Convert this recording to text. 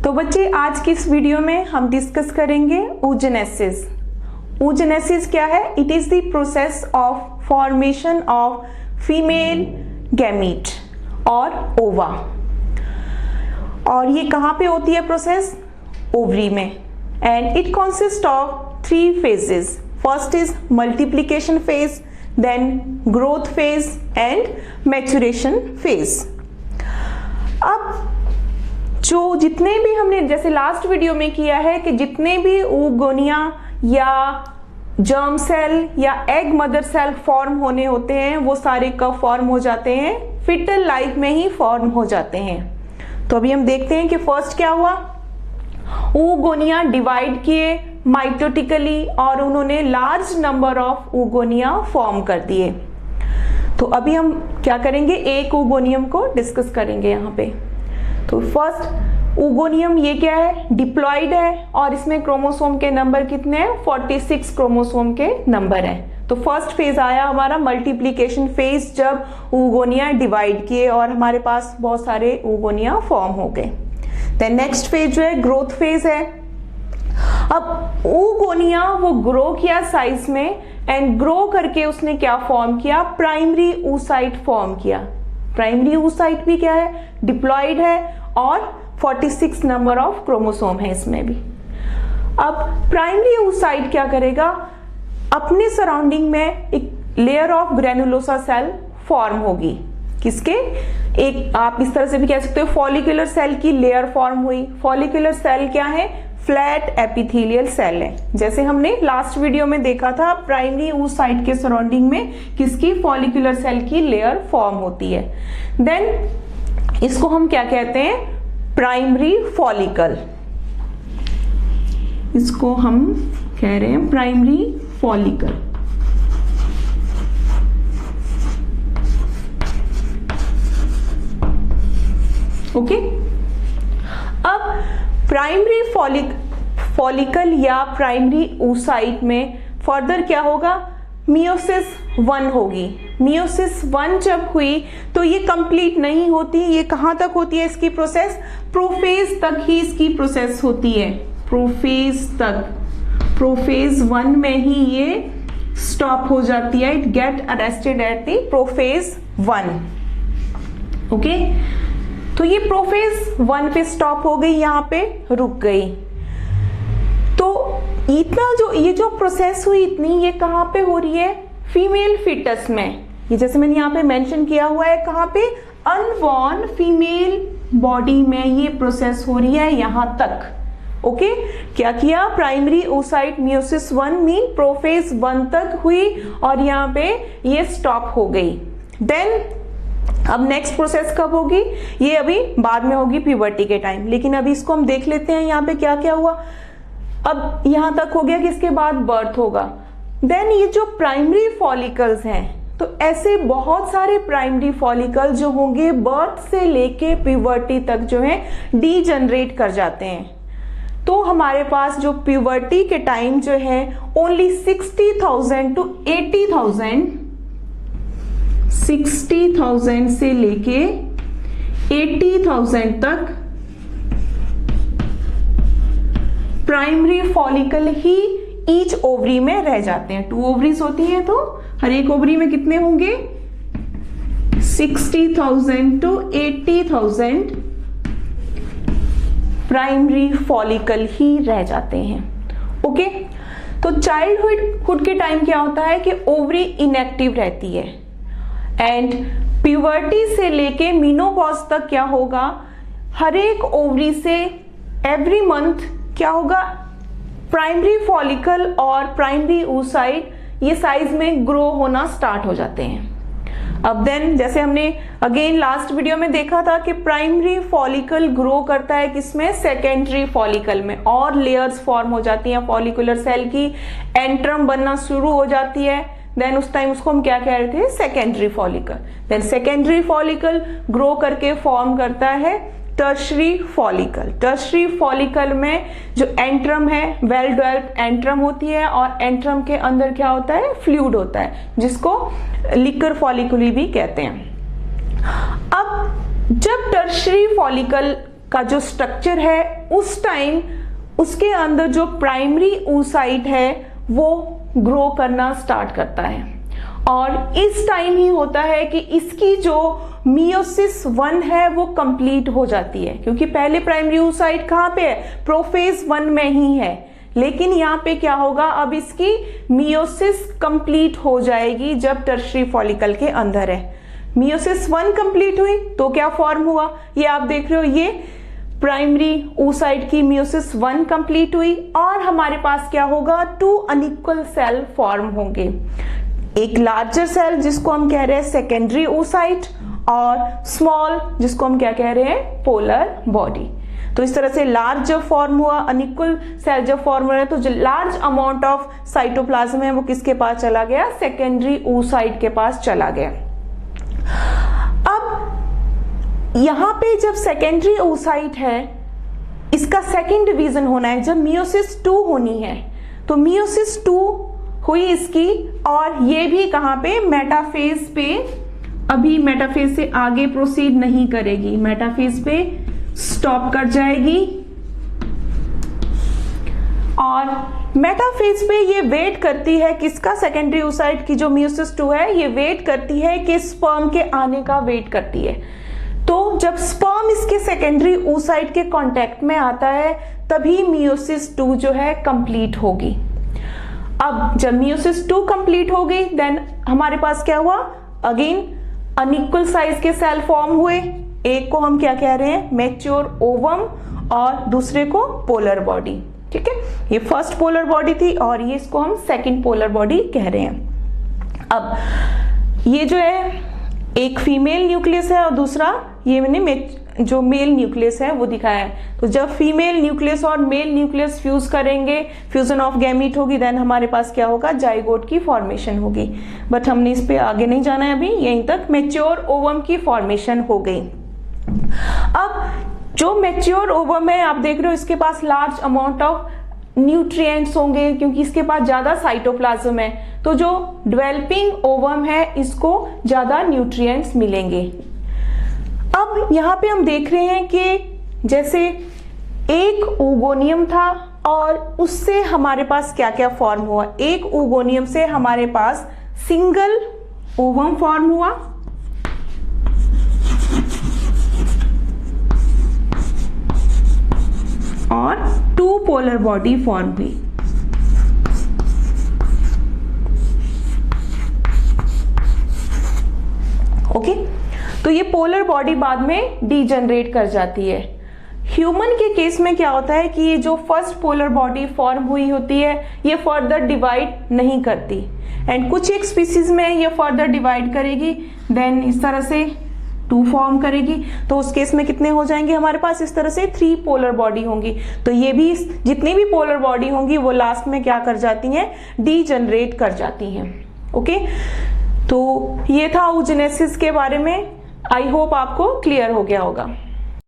तो बच्चे आज की इस वीडियो में हम डिस्कस करेंगे oogenesis। oogenesis क्या है? It is the process of formation of female gamete और ओवा। और ये कहाँ पे होती है प्रोसेस? ओवरी में। And it consist of 3 phases। First is multiplication phase, then growth phase and maturation phase. अब जो जितने भी हमने जैसे लास्ट वीडियो में किया है कि जितने भी oogonia या जर्म सेल या एग मदर सेल फॉर्म होने होते हैं वो सारे कब फॉर्म हो जाते हैं? फिटल लाइफ में ही फॉर्म हो जाते हैं। तो अभी हम देखते हैं कि फर्स्ट क्या हुआ। oogonia डिवाइड किए माइटोटिकली और उन्होंने large number of oogonia form कर दिए। तो अभी हम क्या करेंगे, एक ओगोनियम को डिस्कस करेंगे यहाँ पे। तो फर्स्ट oogoनियम ये क्या है? डिप्लॉइड है और इसमें क्रोमोसोम के नंबर कितने हैं? 46 क्रोमोसोम के नंबर हैं। तो फर्स्ट फेज आया हमारा मल्टीप्लिकेशन फेज, जब oogonia डिवाइड किए और हमारे पास बहुत सारे oogonia फॉर्म हो गए। देन नेक्स्ट फेज जो है ग्रोथ फेज है। अब oogonia वो ग्रो किया साइज में एंड ग्रो करके उसने क्या फॉर्म किया? प्राइमरी oocyte फॉर्म किया। प्राइमरी oocyte भी क्या है? डिप्लॉइड है और 46 नंबर ऑफ क्रोमोसोम है इसमें भी। अब प्राइमरी oocyte क्या करेगा? अपने सराउंडिंग में एक layer of granulosa cell form होगी। किसके? एक आप इस तरह से भी कह सकते हो फॉलिकुलर सेल की लेयर फॉर्म हुई। फॉलिकुलर सेल क्या है? फ्लैट एपिथेलियल सेल है। जैसे हमने लास्ट वीडियो में देखा था प्राइमरी oocyte के सराउंडिंग में किसकी? फॉलिकुलर सेल की लेयर फॉर्म होती है। देन इसको हम क्या कहते हैं? Primary follicle. इसको हम कह रहे हैं प्राइमरी फॉलिकल। ओके। अब प्राइमरी फॉलिकल या प्राइमरी oocyte में फर्दर क्या होगा? मियोसिस 1 होगी। मियोसिस 1 जब हुई तो ये कंप्लीट नहीं होती। ये कहां तक होती है इसकी प्रोसेस? प्रोफेज तक ही इसकी प्रोसेस होती है। प्रोफेज तक, प्रोफेज 1 में ही ये स्टॉप हो जाती है। It get arrested at the prophase 1। Okay. तो ये प्रोफेज 1 पे स्टॉप हो गई, यहां पे रुक गई। तो इतना जो ये जो प्रोसेस हुई इतनी, ये कहां पे हो रही है? फीमेल फीटस में। ये जैसे मैंने यहाँ पे मेंशन किया हुआ है, कहां पे? अनबॉर्न फीमेल बॉडी में ये प्रोसेस हो रही है यहां तक। ओके। क्या किया? Primary oocyte meiosis 1 mean prophase 1 तक हुई और यहाँ पे ये स्टॉप हो गई। देन अब नेक्स्ट प्रोसेस कब होगी? ये अभी बाद में होगी प्यूबर्टी के टाइम। लेकिन अभी इसको हम देख लेते हैं यहाँ पे क्या क्या हुआ। अब यहां तक हो गया कि इसके बाद बर्थ होगा। देन ये जो प्राइमरी फॉलिकल्स हैं, तो ऐसे बहुत सारे प्राइमरी फॉलिकल जो होंगे बर्थ से लेके प्यूबर्टी तक जो है डीजनरेट कर जाते हैं। तो हमारे पास जो प्यूबर्टी के टाइम जो है ओनली 60,000 to 80,000, 60,000 से लेके 80,000 तक प्राइमरी फॉलिकल ही ईच ओवरी में रह जाते हैं। 2 ओवरीज होती हैं तो हर एक ओवरी में कितने होंगे? 60,000 to 80,000 प्राइमरी फॉलिकल ही रह जाते हैं। ओके। तो चाइल्डहुड के टाइम क्या होता है कि ओवरी इनएक्टिव रहती है एंड प्यूबर्टी से लेके मेनोपॉज तक क्या होगा? हर एक ओवरी से एवरी मंथ क्या होगा? प्राइमरी फॉलिकल और प्राइमरी oocyte ये साइज में ग्रो होना स्टार्ट हो जाते हैं। अब देन जैसे हमने अगेन लास्ट वीडियो में देखा था कि प्राइमरी फॉलिकल ग्रो करता है किसमें? सेकेंडरी फॉलिकल में, और लेयर्स फॉर्म हो जाती हैं फॉलिकुलर सेल की, एंट्रम बनना शुरू हो जाती है। देन उस टाइम उसको हम क्या कह रहे थे? Secondary follicle. Then secondary follicle grow करके फॉर्म करता है टर्शरी फॉलिकल। टर्शरी फॉलिकल में जो एंट्रम है वेल डेवलप्ड एंट्रम होती है और एंट्रम के अंदर क्या होता है? फ्लूइड होता है जिसको लिकर फॉलिकुली भी कहते हैं। अब जब टर्शरी फॉलिकल का जो स्ट्रक्चर है उस टाइम उसके अंदर जो प्राइमरी oocyte है वो ग्रो करना स्टार्ट करता है, और इस टाइम ही होता है कि इसकी जो मियोसिस 1 है वो कंप्लीट हो जाती है, क्योंकि पहले प्राइमरी oocyte कहाँ पे है, प्रोफेज 1 में ही है, लेकिन यहाँ पे क्या होगा, अब इसकी मियोसिस कंप्लीट हो जाएगी जब टर्शियरी फॉलिकल के अंदर है। मियोसिस 1 कंप्लीट हुई तो क्या फॉर्म हुआ, ये आप देख रहे हो, ये प्राइमरी oocyte की मियोसिस 1 कंप्लीट हुई और हमारे पास क्या होगा, 2 अनइक्वल सेल फॉर्म होंगे। एक लार्जर सेल जिसको हम कह रहे हैं सेकेंडरी oocyte, और स्मॉल जिसको हम क्या कह रहे हैं, पोलर बॉडी। तो इस तरह से लार्ज जब फॉर्म हुआ, अनइक्वल सेल जब फॉर्म हो रहा है, तो जो लार्ज अमाउंट ऑफ साइटोप्लाज्म है वो किसके पास चला गया, सेकेंडरी oocyte के पास चला गया। अब यहां पे जब सेकेंडरी oocyte है, इसका सेकेंड डिवीजन होना है, जब मियोसिस 2 होनी है, तो मियोसिस 2 हुई इसकी, और ये भी कहां पे, मेटाफेज पे, अभी मेटाफेज से आगे प्रोसीड नहीं करेगी, मेटाफेज पे स्टॉप कर जाएगी, और मेटाफेज पे ये वेट करती है किसका, सेकेंडरी oocyte की जो मियोसिस 2 है, ये वेट करती है कि स्पर्म के आने का वेट करती है। तो जब स्पर्म इसके सेकेंडरी oocyte के कांटेक्ट में आता है तभी मियोसिस 2 जो है कंप्लीट होगी। अब जब मियोसिस 2 कंप्लीट हो गई, देन हमारे पास क्या हुआ, अगेन अनइक्वल साइज के सेल फॉर्म हुए। एक को हम क्या कह रहे हैं, मैच्योर ओवम, और दूसरे को पोलर बॉडी। ठीक है, ये फर्स्ट पोलर बॉडी थी और ये इसको हम सेकंड पोलर बॉडी कह रहे हैं। अब ये जो है एक फीमेल न्यूक्लियस है और दूसरा ये मैंने जो मेल न्यूक्लियस है वो दिखाया है। तो जब फीमेल न्यूक्लियस और मेल न्यूक्लियस फ्यूज करेंगे, फ्यूजन ऑफ गैमीट होगी, देन हमारे पास क्या होगा, जाइगोट की फॉर्मेशन होगी। बट हमने इस पे आगे नहीं जाना है, अभी यहीं तक मैच्योर ओवम की फॉर्मेशन हो गई। अब जो मैच्योर ओवम है, आप देख रहे हो इसके पास लार्ज अमाउंट ऑफ न्यूट्रिएंट्स होंगे क्योंकि इसके पास ज्यादा साइटोप्लाज्म है, तो जो डेवलपिंग ओवम है इसको ज्यादा न्यूट्रिएंट्स मिलेंगे। अब यहाँ पे हम देख रहे हैं कि जैसे एक ओगोनियम था और उससे हमारे पास क्या क्या फॉर्म हुआ, एक ओगोनियम से हमारे पास सिंगल ओवम फॉर्म हुआ, और 2 पोलर बॉडी फॉर्म हुई। ओके, तो ये पोलर बॉडी बाद में डीजनरेट कर जाती है। ह्यूमन के केस में क्या होता है कि ये जो फर्स्ट पोलर बॉडी फॉर्म हुई होती है ये फर्दर डिवाइड नहीं करती, एंड कुछ एक स्पीसीज में ये फर्दर डिवाइड करेगी, देन इस तरह से 2 फॉर्म करेगी। तो उस केस में कितने हो जाएंगे हमारे पास, इस तरह से 3 पोलर बॉडी होंगी। तो ये भी जितनी भी पोलर बॉडी होंगी वो लास्ट में क्या कर जाती हैं, डीजनरेट कर जाती हैं। ओके, तो ये था oogenesis के बारे में। आई होप आपको क्लियर हो गया होगा।